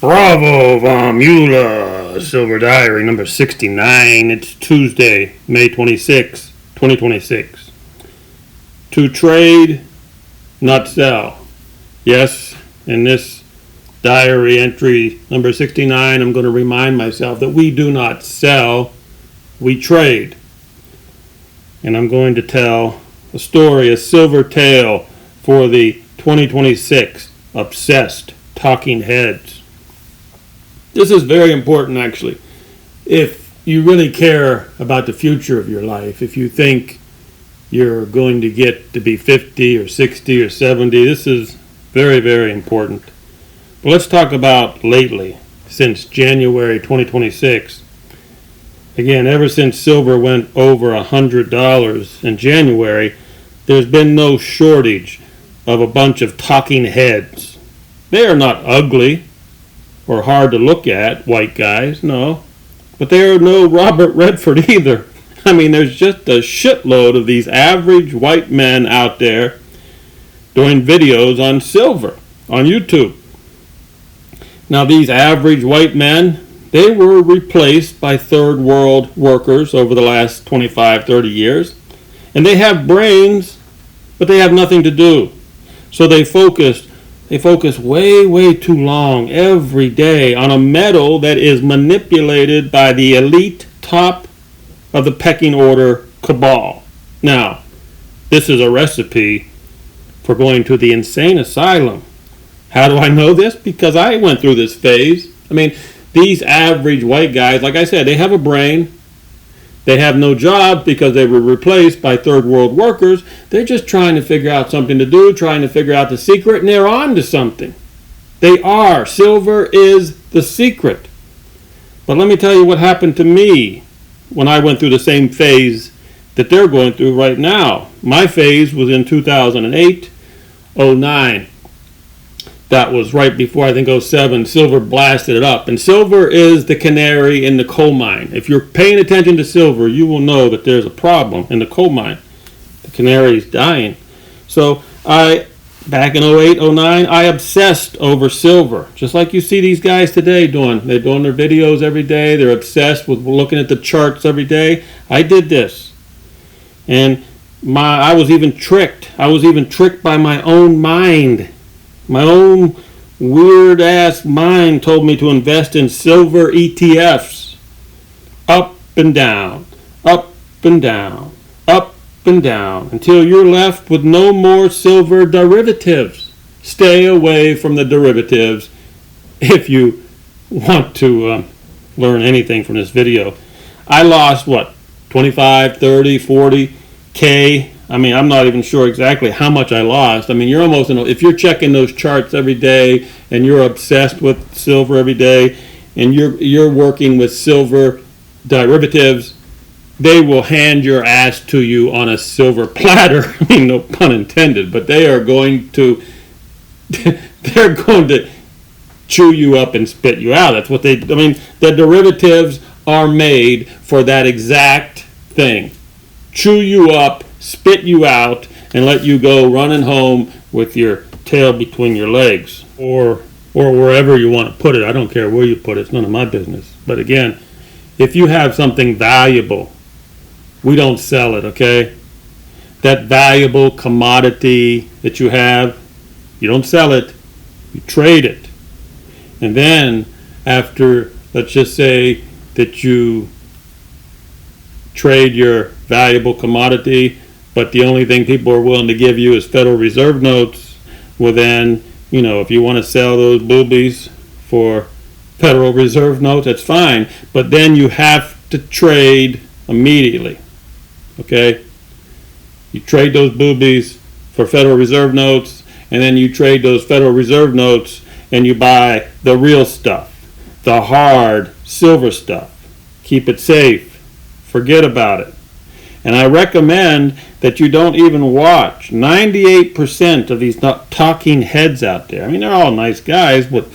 Bravo, Von Mueller, Silver Diary number 69. It's Tuesday, May 26, 2026. To trade, not sell. Yes, in this diary entry number 69, I'm going to remind myself that we do not sell, we trade. And I'm going to tell a story, a silver tale for the 2026 obsessed talking heads. This is very important, actually. If you really care about the future of your life, if you think you're going to get to be 50 or 60 or 70, this is very, very important. But let's talk about lately, since January 2026. Again, ever since silver went over $100 in January, there's been no shortage of a bunch of talking heads. They are not ugly or hard to look at, white guys, no. But they are no Robert Redford either. I mean, there's just a shitload of these average white men out there doing videos on silver, on YouTube. Now, these average white men, they were replaced by third world workers over the last 25, 30 years. And they have brains, but they have nothing to do. So they focus way, way too long every day on a metal that is manipulated by the elite top of the pecking order cabal. Now, this is a recipe for going to the insane asylum. How do I know this? Because I went through this phase. I mean, these average white guys, like I said, they have a brain. They have no job because they were replaced by third world workers. They're just trying to figure out something to do, trying to figure out the secret, and they're on to something. They are. Silver is the secret. But let me tell you what happened to me when I went through the same phase that they're going through right now. My phase was in 2008, 09. That was right before, I think, 07. Silver blasted it up. And silver is the canary in the coal mine. If you're paying attention to silver, you will know that there's a problem in the coal mine. The canary is dying. So back in 08, 09, I obsessed over silver. Just like you see these guys today doing. They're doing their videos every day. They're obsessed with looking at the charts every day. I did this. And I was even tricked. I was even tricked by my own mind. My own weird-ass mind told me to invest in silver ETFs. Up and down, up and down, up and down, until you're left with no more silver derivatives. Stay away from the derivatives if you want to learn anything from this video. I lost, 25, 30, 40 K? I mean, I'm not even sure exactly how much I lost. I mean, you're almost, if you're checking those charts every day and you're obsessed with silver every day and you're working with silver derivatives, they will hand your ass to you on a silver platter. I mean, no pun intended, but they're going to chew you up and spit you out. That's what the derivatives are made for that exact thing. Chew you up, spit you out, and let you go running home with your tail between your legs, or wherever you want to put it. I don't care where you put it. It's none of my business. But again, if you have something valuable, we don't sell it, okay? That valuable commodity that you have, you don't sell it, you trade it. And then after, let's just say that you trade your valuable commodity, but the only thing people are willing to give you is Federal Reserve notes, well then, if you want to sell those boobies for Federal Reserve notes, that's fine, but then you have to trade immediately, okay? You trade those boobies for Federal Reserve notes, and then you trade those Federal Reserve notes and you buy the real stuff, the hard silver stuff. Keep it safe. Forget about it. And I recommend that you don't even watch. 98% of these talking heads out there, I mean, they're all nice guys, but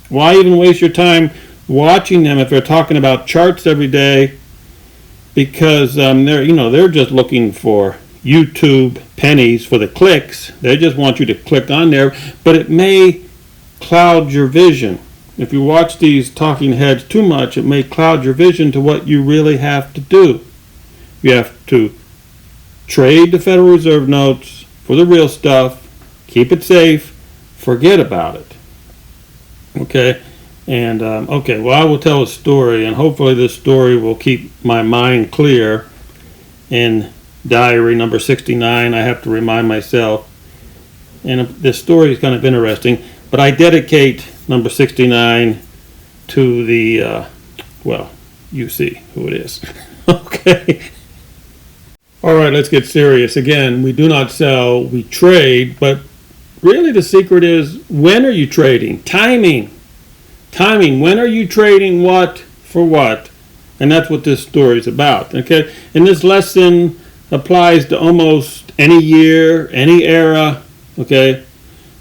why even waste your time watching them if they're talking about charts every day? Because they're just looking for YouTube pennies for the clicks. They just want you to click on there, but it may cloud your vision. If you watch these talking heads too much, it may cloud your vision to what you really have to do. You have to trade the Federal Reserve notes for the real stuff, keep it safe, forget about it. Okay? And, well, I will tell a story, and hopefully this story will keep my mind clear. In diary number 69, I have to remind myself, and this story is kind of interesting, but I dedicate number 69 to the, you see who it is. Okay. All right, let's get serious. Again, we do not sell, we trade, but really the secret is, when are you trading? Timing. When are you trading what for what? And that's what this story is about. Okay. And this lesson applies to almost any year, any era. Okay.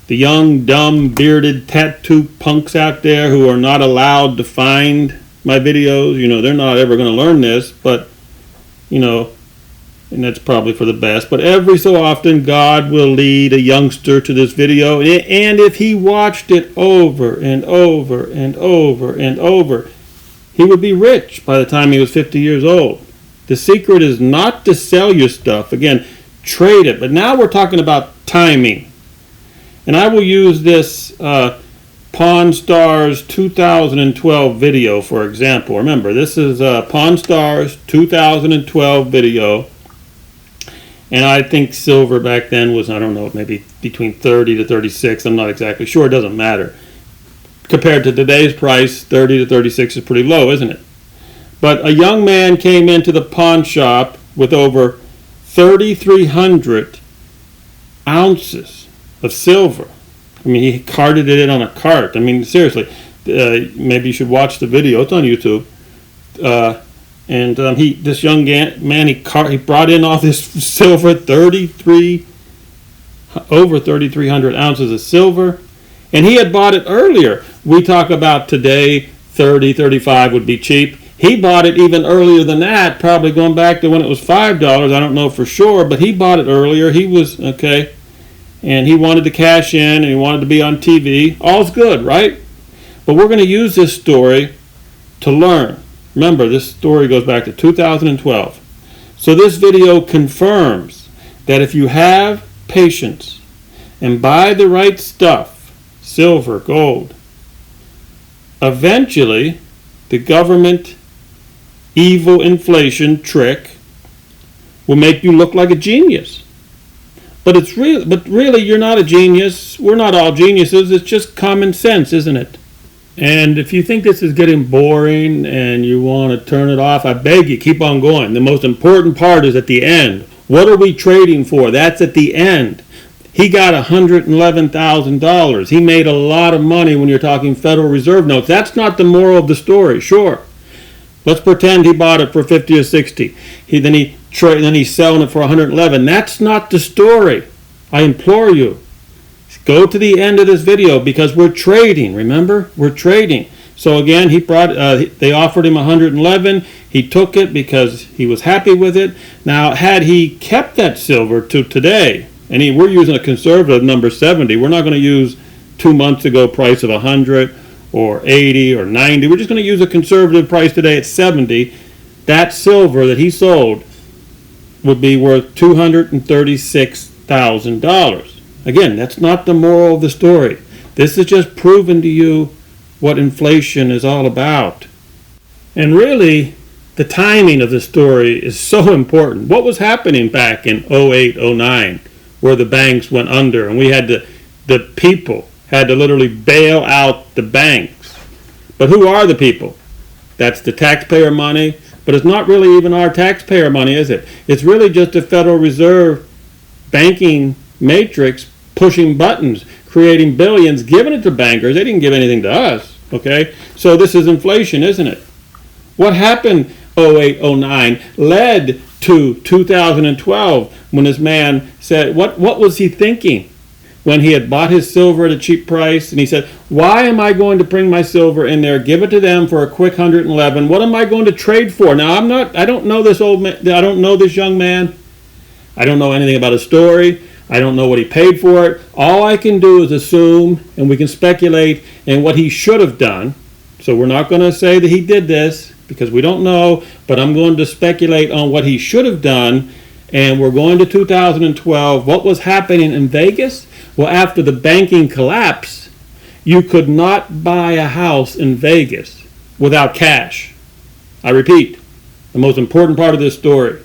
The young, dumb, bearded, tattoo punks out there who are not allowed to find my videos, they're not ever going to learn this, but, and that's probably for the best. But every so often, God will lead a youngster to this video, and if he watched it over and over and over and over, he would be rich by the time he was 50 years old. The secret is not to sell your stuff. Again, trade it. But now we're talking about timing. And I will use this Pawn Stars 2012 video, for example. Remember, this is Pawn Stars 2012 video. And I think silver back then was, I don't know, maybe between 30 to 36. I'm not exactly sure. It doesn't matter. Compared to today's price, 30 to 36 is pretty low, isn't it? But a young man came into the pawn shop with over 3,300 ounces of silver. I mean, he carted it in on a cart. I mean, seriously, maybe you should watch the video. It's on YouTube. This young man, he brought in all this silver, over 3,300 ounces of silver, and he had bought it earlier. We talk about today, 30, 35 would be cheap. He bought it even earlier than that, probably going back to when it was $5. I don't know for sure, but he bought it earlier. He was, okay, and he wanted to cash in, and he wanted to be on TV. All's good, right? But we're going to use this story to learn. Remember, this story goes back to 2012. So this video confirms that if you have patience and buy the right stuff, silver, gold, eventually the government evil inflation trick will make you look like a genius. But really you're not a genius. We're not all geniuses. It's just common sense, isn't it? And if you think this is getting boring and you want to turn it off, I beg you, keep on going. The most important part is at the end. What are we trading for? That's at the end. He got $111,000. He made a lot of money when you're talking Federal Reserve notes. That's not the moral of the story, sure. Let's pretend he bought it for 50 or 60. Then he's selling it for 111. That's not the story. I implore you. Go to the end of this video because we're trading. Remember, we're trading. So again, they offered him 111. He took it because he was happy with it. Now, had he kept that silver to today, and we're using a conservative number 70. We're not going to use 2 months ago price of 100 or 80 or 90. We're just going to use a conservative price today at 70. That silver that he sold would be worth $236,000. Again, that's not the moral of the story. This is just proving to you what inflation is all about. And really, the timing of the story is so important. What was happening back in 08, 09, where the banks went under, and we had the people had to literally bail out the banks. But who are the people? That's the taxpayer money, but it's not really even our taxpayer money, is it? It's really just the Federal Reserve banking matrix pushing buttons, creating billions, giving it to bankers. They didn't give anything to us, okay? So this is inflation, isn't it? What happened 08, 09 led to 2012 when this man said, what was he thinking when he had bought his silver at a cheap price? And he said, why am I going to bring my silver in there, give it to them for a quick 111? What am I going to trade for? Now, I don't know this old man, I don't know this young man. I don't know anything about his story. I don't know what he paid for it. All I can do is assume, and we can speculate in what he should have done. So we're not going to say that he did this because we don't know, but I'm going to speculate on what he should have done. And we're going to 2012. What was happening in Vegas? Well, after the banking collapse, you could not buy a house in Vegas without cash. I repeat, the most important part of this story,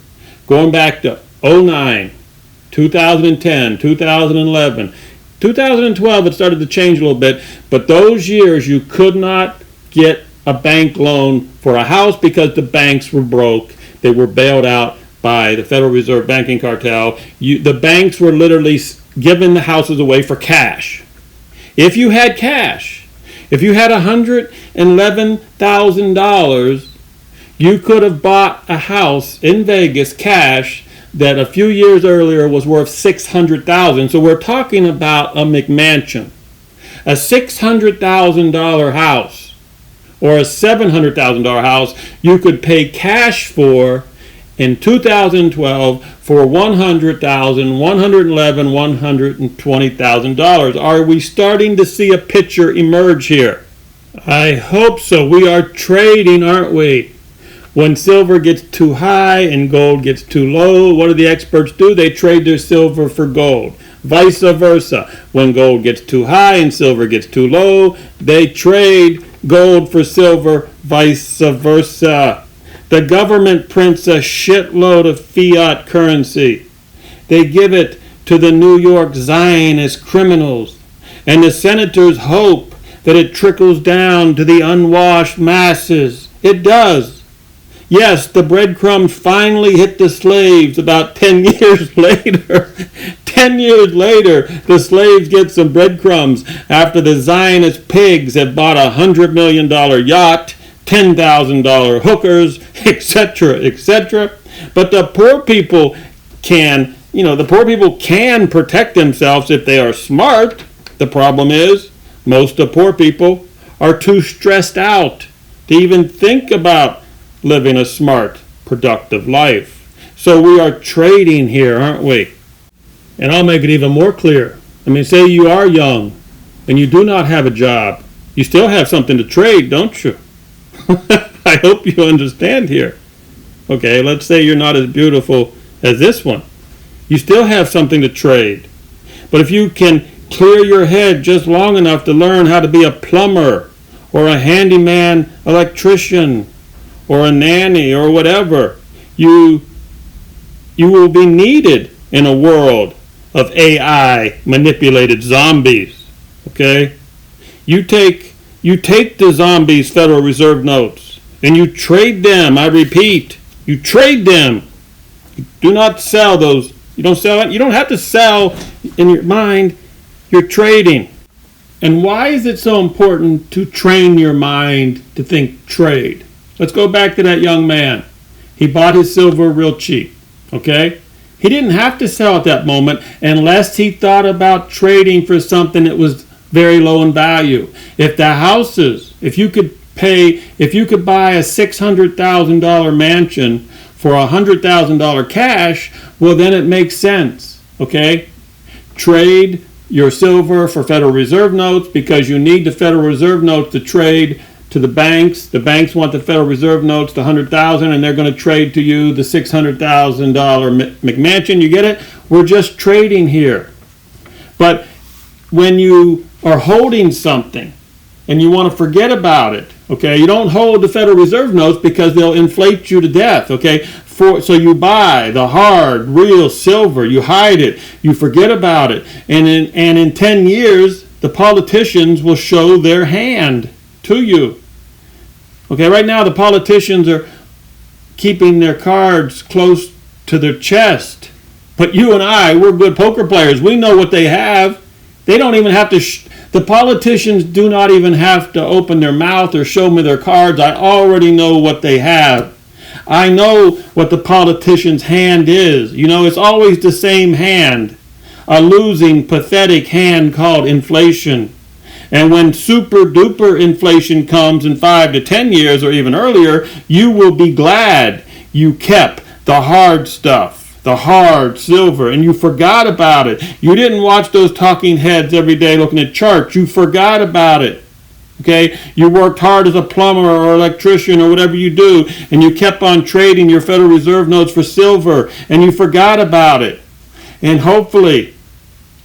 going back to 2009, 2010, 2011, 2012, it started to change a little bit, but those years you could not get a bank loan for a house because the banks were broke. They were bailed out by the Federal Reserve banking cartel. The banks were literally giving the houses away for cash. If you had cash, if you had $111,000, you could have bought a house in Vegas cash that a few years earlier was worth $600,000. So we're talking about a McMansion. A $600,000 house or a $700,000 house you could pay cash for in 2012 for $100,000, $111,000, $120,000. Are we starting to see a picture emerge here? I hope so. We are trading, aren't we? When silver gets too high and gold gets too low, what do the experts do? They trade their silver for gold. Vice versa. When gold gets too high and silver gets too low, they trade gold for silver, vice versa. The government prints a shitload of fiat currency. They give it to the New York Zionist criminals. And the senators hope that it trickles down to the unwashed masses. It does. Yes, the breadcrumbs finally hit the slaves about 10 years later. 10 years later, the slaves get some breadcrumbs after the Zionist pigs have bought a $100 million yacht, $10,000 hookers, etc., etc. But the poor people can protect themselves if they are smart. The problem is, most of poor people are too stressed out to even think about living a smart, productive life. So we are trading here, aren't we? And I'll make it even more clear. Say you are young and you do not have a job. You still have something to trade, don't you? I hope you understand here. Okay, let's say you're not as beautiful as this one. You still have something to trade. But if you can clear your head just long enough to learn how to be a plumber or a handyman electrician or a nanny or whatever, you will be needed in a world of AI manipulated zombies. Okay? You take the zombies' Federal Reserve notes and you trade them. I repeat, you trade them. You do not sell those. You don't sell it. You don't have to sell in your mind. You're trading. And why is it so important to train your mind to think trade? Let's go back to that young man. He bought his silver real cheap, okay? He didn't have to sell at that moment unless he thought about trading for something that was very low in value. If you could buy a $600,000 mansion for $100,000 cash, well then it makes sense, okay? Trade your silver for Federal Reserve notes because you need the Federal Reserve notes to trade to the banks. The banks want the Federal Reserve notes, the $100,000, and they're going to trade to you the $600,000 McMansion. You get it? We're just trading here. But when you are holding something and you want to forget about it, okay, you don't hold the Federal Reserve notes because they'll inflate you to death, okay? So you buy the hard, real silver, you hide it, you forget about it, and in 10 years, the politicians will show their hand to you. Okay, right now the politicians are keeping their cards close to their chest. But you and I, we're good poker players. We know what they have. They don't even have to, the politicians do not even have to open their mouth or show me their cards. I already know what they have. I know what the politician's hand is. It's always the same hand. A losing, pathetic hand called inflation. And when super duper inflation comes in 5 to 10 years or even earlier, you will be glad you kept the hard stuff, the hard silver, and you forgot about it. You didn't watch those talking heads every day looking at charts. You forgot about it. Okay, you worked hard as a plumber or electrician or whatever you do, and you kept on trading your Federal Reserve notes for silver, and you forgot about it. And hopefully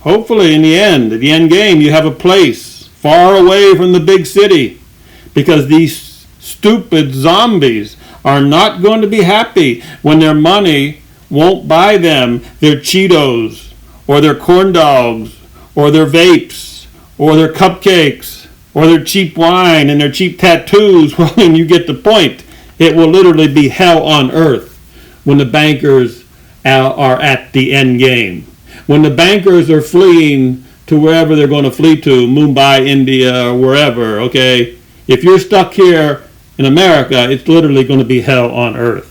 in the end, at the end game, you have a place far away from the big city, because these stupid zombies are not going to be happy when their money won't buy them their Cheetos or their corn dogs or their vapes or their cupcakes or their cheap wine and their cheap tattoos. Well, then you get the point. It will literally be hell on earth when the bankers are at the end game. When the bankers are fleeing to wherever they're going to flee to, Mumbai, India, or wherever, okay? If you're stuck here in America, it's literally going to be hell on earth.